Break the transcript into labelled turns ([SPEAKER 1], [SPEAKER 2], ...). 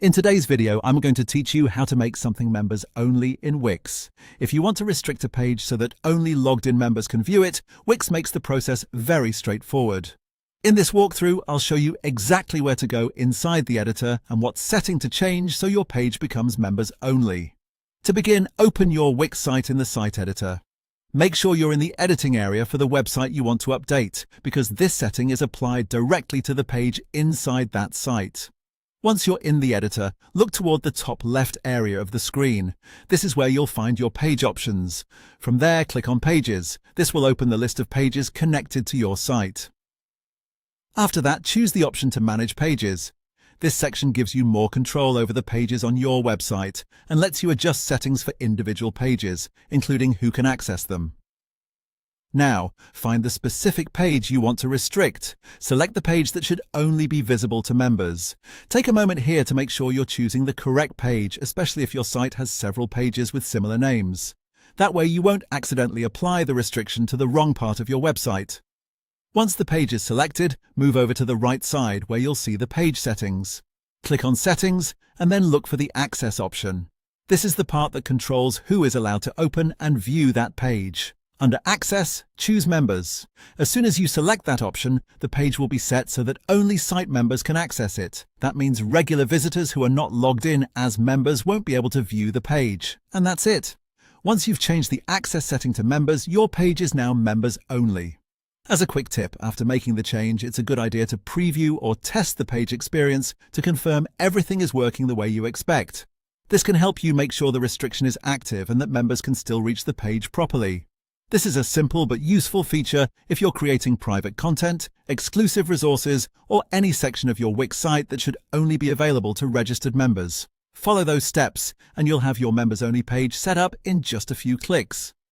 [SPEAKER 1] In today's video, I'm going to teach you how to make something members only in Wix. If you want to restrict a page so that only logged-in members can view it, Wix makes the process very straightforward. In this walkthrough, I'll show you exactly where to go inside the editor and what setting to change so your page becomes members only. To begin, open your Wix site in the site editor. Make sure you're in the editing area for the website you want to update, because this setting is applied directly to the page inside that site. Once you're in the editor, look toward the top left area of the screen. This is where you'll find your page options. From there, click on Pages. This will open the list of pages connected to your site. After that, choose the option to manage pages. This section gives you more control over the pages on your website and lets you adjust settings for individual pages, including who can access them. Now, find the specific page you want to restrict. Select the page that should only be visible to members. Take a moment here to make sure you're choosing the correct page, especially if your site has several pages with similar names. That way you won't accidentally apply the restriction to the wrong part of your website. Once the page is selected, move over to the right side where you'll see the page settings. Click on Settings and then look for the Access option. This is the part that controls who is allowed to open and view that page. Under Access, choose Members. As soon as you select that option, the page will be set so that only site members can access it. That means regular visitors who are not logged in as members won't be able to view the page. And that's it. Once you've changed the access setting to members, your page is now members only. As a quick tip, after making the change, it's a good idea to preview or test the page experience to confirm everything is working the way you expect. This can help you make sure the restriction is active and that members can still reach the page properly. This is a simple but useful feature if you're creating private content, exclusive resources, or any section of your Wix site that should only be available to registered members. Follow those steps and you'll have your members-only page set up in just a few clicks.